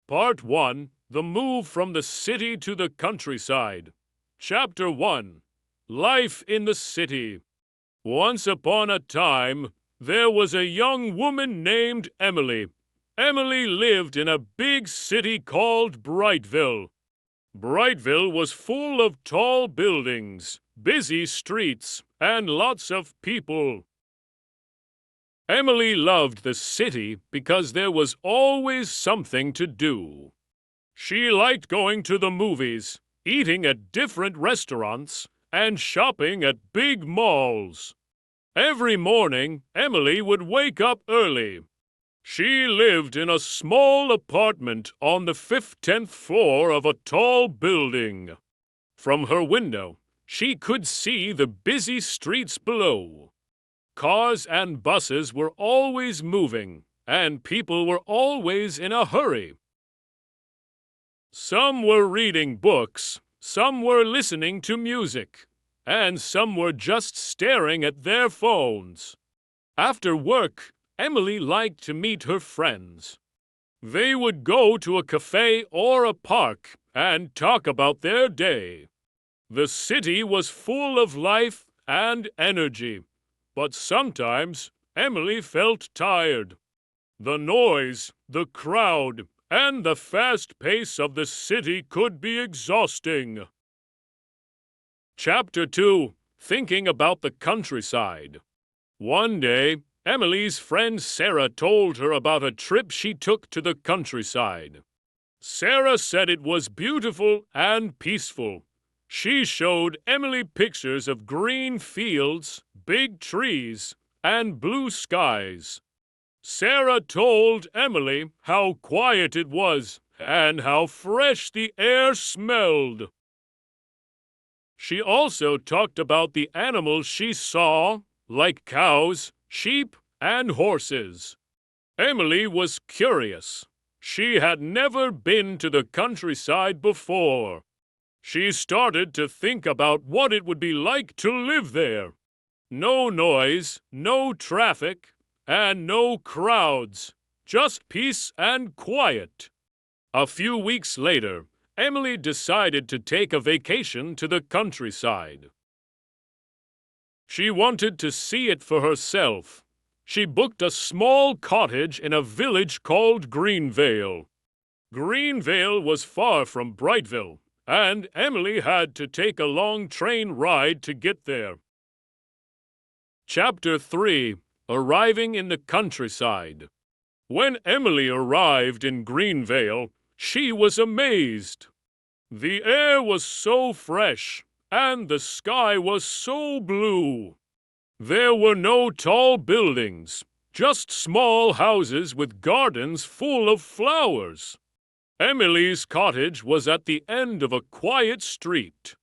Part 1, The Move from the City to the Countryside. Chapter 1, Life in the City. Once upon a time, there was a young woman named Emily. Emily lived in a big city called Brightville. Brightville was full of tall buildings, busy streets, and lots of people. Emily loved the city because there was always something to do. She liked going to the movies, eating at different restaurants, and shopping at big malls. Every morning, Emily would wake up early. She lived in a small apartment on the 15th floor of a tall building. From her window, she could see the busy streets below. Cars and buses were always moving, and people were always in a hurry. Some were reading books, some were listening to music, and some were just staring at their phones. After work, Emily liked to meet her friends. They would go to a cafe or a park and talk about their day. The city was full of life and energy. But sometimes Emily felt tired. The noise, the crowd, and the fast pace of the city could be exhausting. Chapter 2, Thinking about the Countryside. One day, Emily's friend Sarah told her about a trip she took to the countryside. Sarah said it was beautiful and peaceful. She showed Emily pictures of green fields, big trees, and blue skies. Sarah told Emily how quiet it was and how fresh the air smelled. She also talked about the animals she saw, like cows, sheep, and horses. Emily was curious. She had never been to the countryside before. She started to think about what it would be like to live there. No noise, no traffic, and no crowds. Just peace and quiet. A few weeks later, Emily decided to take a vacation to the countryside. She wanted to see it for herself. She booked a small cottage in a village called Greenvil. Greenvil was far from Brightville, and Emily had to take a long train ride to get there. Chapter 3, Arriving in the Countryside. When Emily arrived in Greenvil, she was amazed. The air was so fresh, and the sky was so blue. There were no tall buildings, just small houses with gardens full of flowers. Emily's cottage was at the end of a quiet street.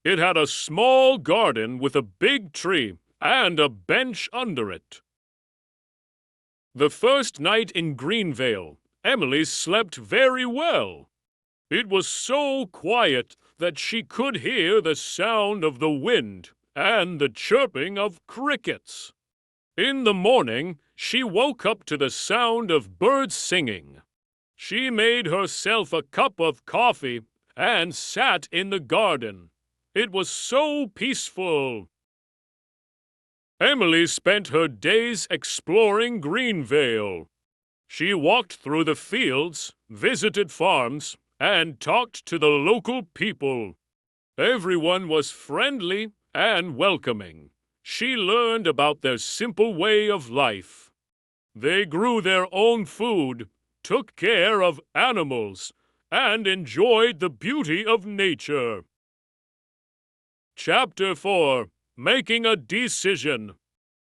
It had a small garden with a big tree and a bench under it. The first night in Greenvil, Emily slept very well. It was so quiet that she could hear the sound of the wind and the chirping of crickets. In the morning, she woke up to the sound of birds singing. She made herself a cup of coffee and sat in the garden. It was so peaceful. Emily spent her days exploring Greenvil. She walked through the fields, visited farms, and talked to the local people. Everyone was friendly and welcoming. She learned about their simple way of life. They grew their own food, took care of animals, and enjoyed the beauty of nature. Chapter 4, Making a Decision.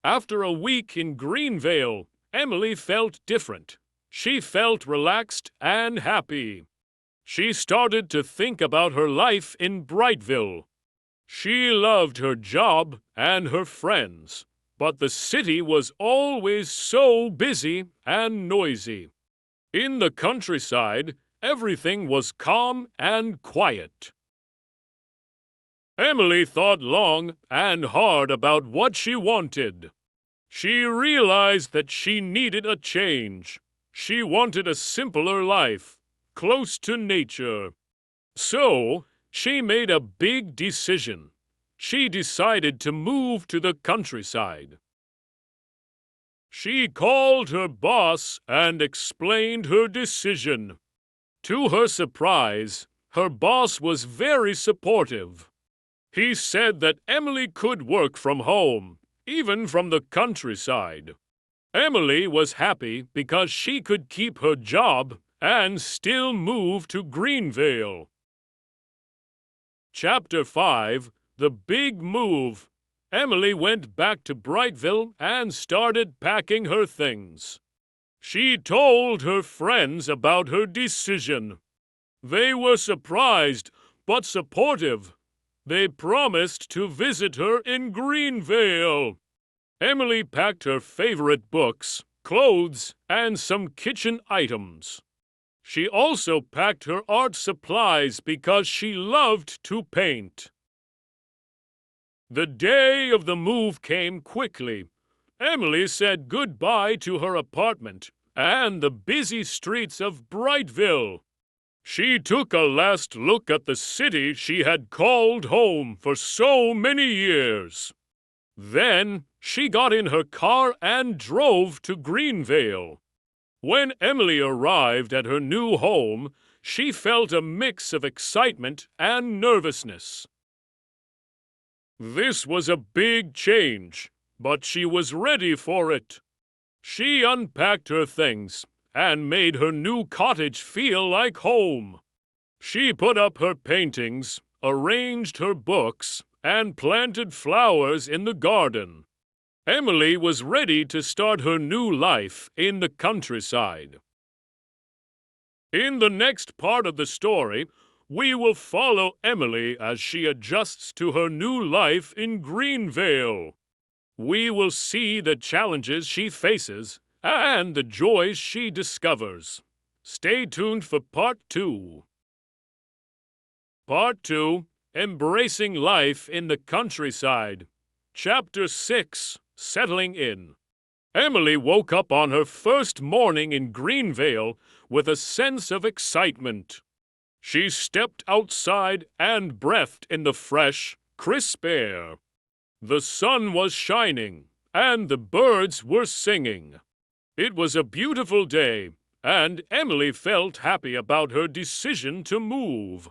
After a week in Greenvil, Emily felt different. She felt relaxed and happy. She started to think about her life in Brightville. She loved her job and her friends, but the city was always so busy and noisy. In the countryside, everything was calm and quiet. Emily thought long and hard about what she wanted. She realized that she needed a change. She wanted a simpler life, close to nature. So, she made a big decision. She decided to move to the countryside. She called her boss and explained her decision. To her surprise, her boss was very supportive. He said that Emily could work from home, even from the countryside. Emily was happy because she could keep her job and still move to Greenvil. Chapter 5: The Big Move. Emily went back to Brightville and started packing her things. She told her friends about her decision. They were surprised but supportive. They promised to visit her in Greenvil. Emily packed her favorite books, clothes, and some kitchen items. She also packed her art supplies because she loved to paint. The day of the move came quickly. Emily said goodbye to her apartment and the busy streets of Brightville. She took a last look at the city she had called home for so many years. Then she got in her car and drove to Greenvil. When Emily arrived at her new home, she felt a mix of excitement and nervousness. This was a big change, but she was ready for it. She unpacked her things and made her new cottage feel like home. She put up her paintings, arranged her books, and planted flowers in the garden. Emily was ready to start her new life in the countryside. In the next part of the story, we will follow Emily as she adjusts to her new life in Greenvil. We will see the challenges she faces and the joys she discovers. Stay tuned for Part 2. Part 2: Embracing Life in the Countryside. Chapter 6: Settling In. Emily woke up on her first morning in Greenvil with a sense of excitement. She stepped outside and breathed in the fresh, crisp air. The sun was shining, and the birds were singing. It was a beautiful day, and Emily felt happy about her decision to move.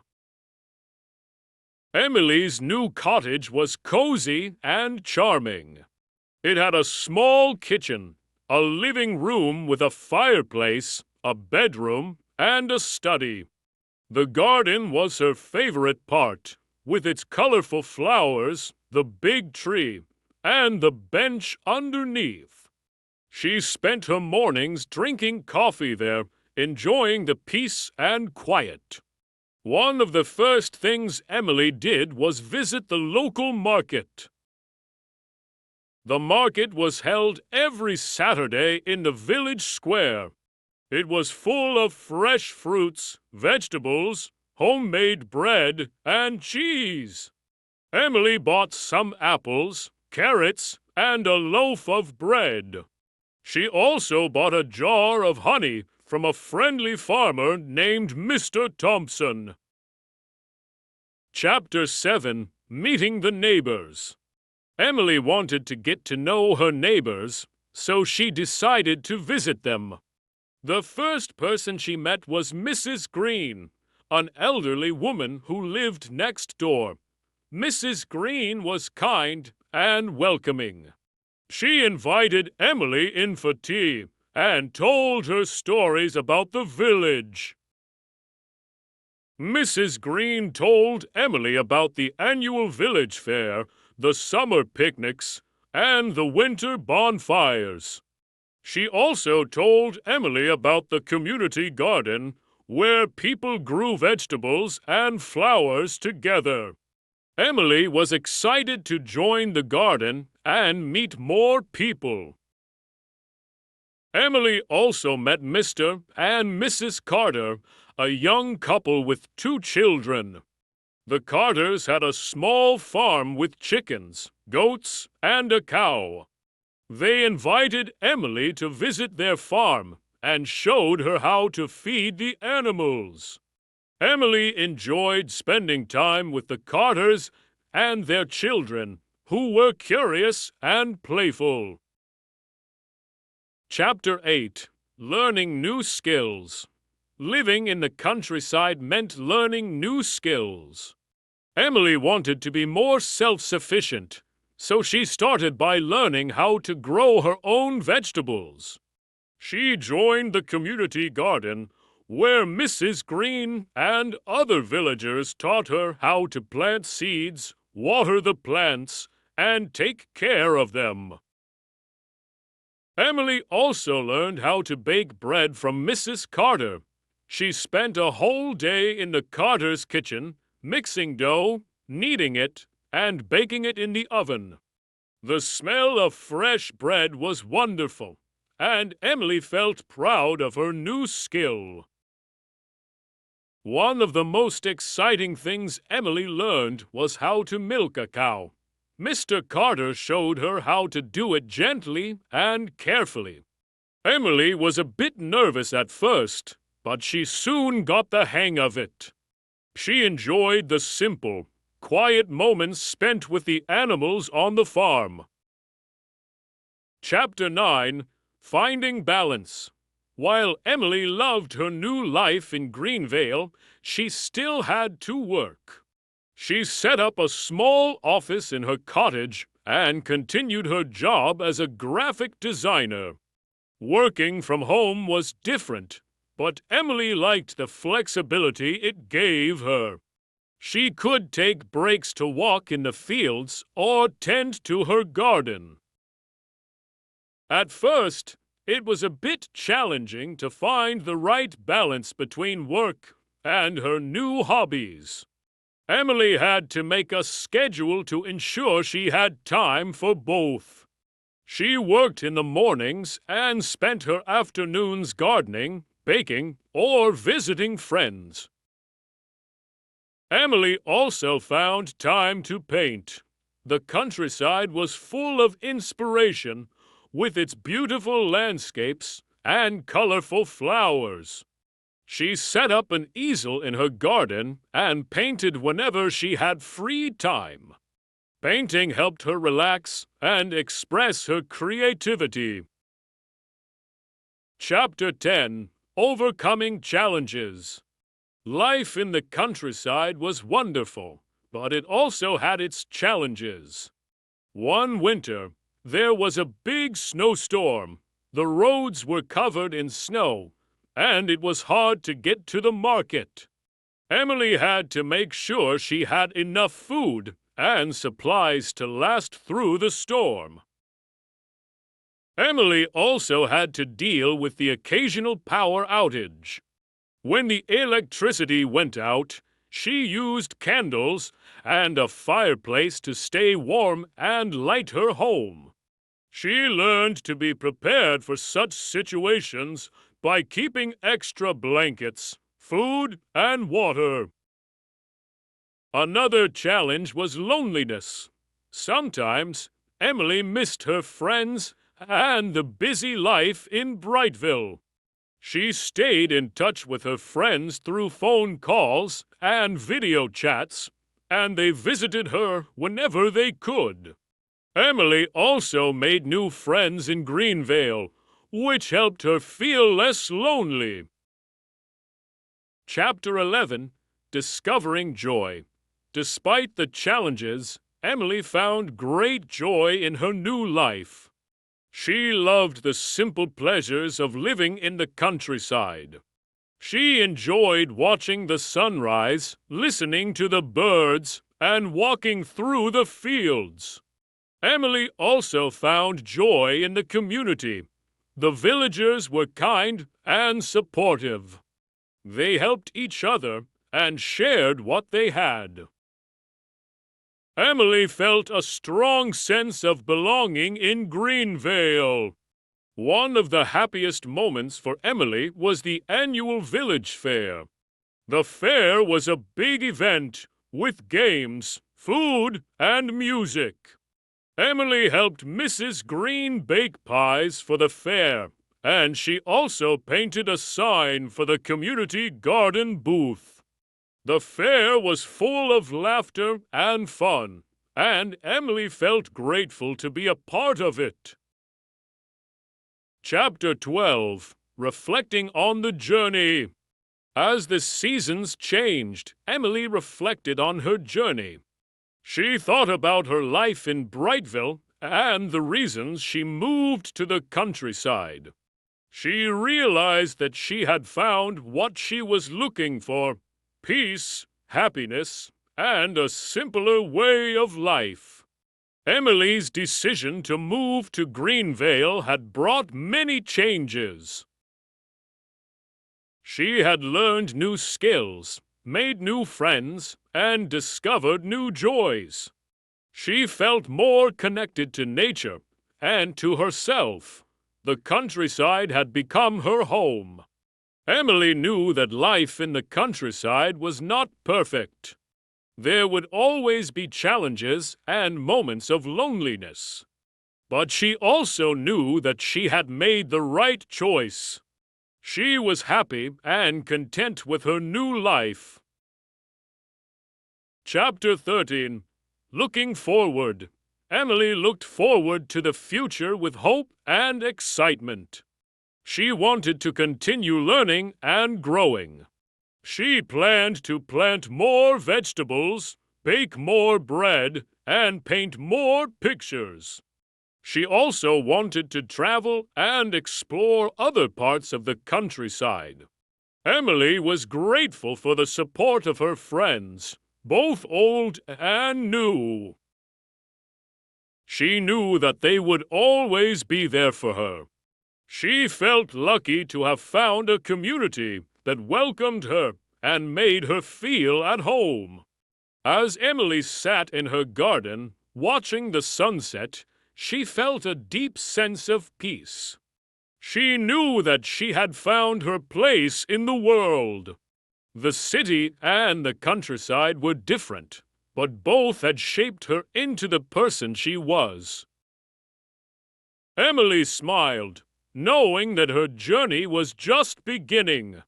Emily's new cottage was cozy and charming. It had a small kitchen, a living room with a fireplace, a bedroom, and a study. The garden was her favorite part, with its colorful flowers, the big tree, and the bench underneath. She spent her mornings drinking coffee there, enjoying the peace and quiet. One of the first things Emily did was visit the local market. The market was held every Saturday in the village square. It was full of fresh fruits, vegetables, homemade bread, and cheese. Emily bought some apples, carrots, and a loaf of bread. She also bought a jar of honey from a friendly farmer named Mr. Thompson. Chapter 7: Meeting the Neighbors. Emily wanted to get to know her neighbors, so she decided to visit them. The first person she met was Mrs. Green, an elderly woman who lived next door. Mrs. Green was kind and welcoming. She invited Emily in for tea and told her stories about the village. Mrs. Green told Emily about the annual village fair, the summer picnics, and the winter bonfires. She also told Emily about the community garden, where people grew vegetables and flowers together. Emily was excited to join the garden and meet more people. Emily also met Mr. and Mrs. Carter, a young couple with 2 children. The Carters had a small farm with chickens, goats, and a cow. They invited Emily to visit their farm and showed her how to feed the animals. Emily enjoyed spending time with the Carters and their children, who were curious and playful. Chapter 8. Learning New Skills. Living in the countryside meant learning new skills. Emily wanted to be more self-sufficient, so she started by learning how to grow her own vegetables. She joined the community garden, where Mrs. Green and other villagers taught her how to plant seeds, water the plants, and take care of them. Emily also learned how to bake bread from Mrs. Carter. She spent a whole day in the Carter's kitchen, mixing dough, kneading it, and baking it in the oven. The smell of fresh bread was wonderful, and Emily felt proud of her new skill. One of the most exciting things Emily learned was how to milk a cow. Mr. Carter showed her how to do it gently and carefully. Emily was a bit nervous at first, but she soon got the hang of it. She enjoyed the simple, quiet moments spent with the animals on the farm. Chapter 9. Finding Balance. While Emily loved her new life in Greenvil, she still had to work. She set up a small office in her cottage and continued her job as a graphic designer. Working from home was different, but Emily liked the flexibility it gave her. She could take breaks to walk in the fields or tend to her garden. At first, it was a bit challenging to find the right balance between work and her new hobbies. Emily had to make a schedule to ensure she had time for both. She worked in the mornings and spent her afternoons gardening, baking, or visiting friends. Emily also found time to paint. The countryside was full of inspiration, with its beautiful landscapes and colorful flowers. She set up an easel in her garden and painted whenever she had free time. Painting helped her relax and express her creativity. Chapter 10. Overcoming Challenges. Life in the countryside was wonderful, but it also had its challenges. One winter, there was a big snowstorm. The roads were covered in snow, and it was hard to get to the market. Emily had to make sure she had enough food and supplies to last through the storm. Emily also had to deal with the occasional power outage. When the electricity went out, she used candles and a fireplace to stay warm and light her home. She learned to be prepared for such situations by keeping extra blankets, food, and water. Another challenge was loneliness. Sometimes Emily missed her friends and the busy life in Brightville. She stayed in touch with her friends through phone calls and video chats, and they visited her whenever they could. Emily also made new friends in Greenvil, which helped her feel less lonely. Chapter 11. Discovering Joy. Despite the challenges, Emily found great joy in her new life. She loved the simple pleasures of living in the countryside. She enjoyed watching the sunrise, listening to the birds, and walking through the fields. Emily also found joy in the community. The villagers were kind and supportive. They helped each other and shared what they had. Emily felt a strong sense of belonging in Greenvil. One of the happiest moments for Emily was the annual village fair. The fair was a big event with games, food, and music. Emily helped Mrs. Green bake pies for the fair and she also painted a sign for the community garden booth. The fair was full of laughter and fun, and Emily felt grateful to be a part of it. Chapter 12. Reflecting on the Journey. As the seasons changed, Emily reflected on her journey. She thought about her life in Brightville and the reasons she moved to the countryside. She realized that she had found what she was looking for: peace, happiness, and a simpler way of life. Emily's decision to move to Greenvil had brought many changes. She had learned new skills, made new friends, and discovered new joys. She felt more connected to nature and to herself. The countryside had become her home. Emily knew that life in the countryside was not perfect. There would always be challenges and moments of loneliness. But she also knew that she had made the right choice. She was happy and content with her new life. Chapter 13. Looking Forward. Emily looked forward to the future with hope and excitement. She wanted to continue learning and growing. She planned to plant more vegetables, bake more bread, and paint more pictures. She also wanted to travel and explore other parts of the countryside. Emily was grateful for the support of her friends, both old and new. She knew that they would always be there for her. She felt lucky to have found a community that welcomed her and made her feel at home. As Emily sat in her garden, watching the sunset, she felt a deep sense of peace. She knew that she had found her place in the world. The city and the countryside were different, but both had shaped her into the person she was. Emily smiled, knowing that her journey was just beginning.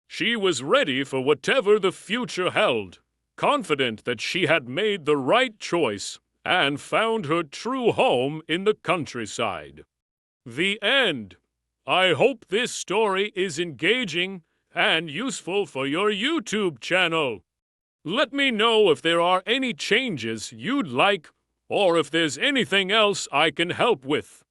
She was ready for whatever the future held, confident that she had made the right choice and found her true home in the countryside. The end. I hope this story is engaging and useful for your YouTube channel. Let me know if there are any changes you'd like or if there's anything else I can help with.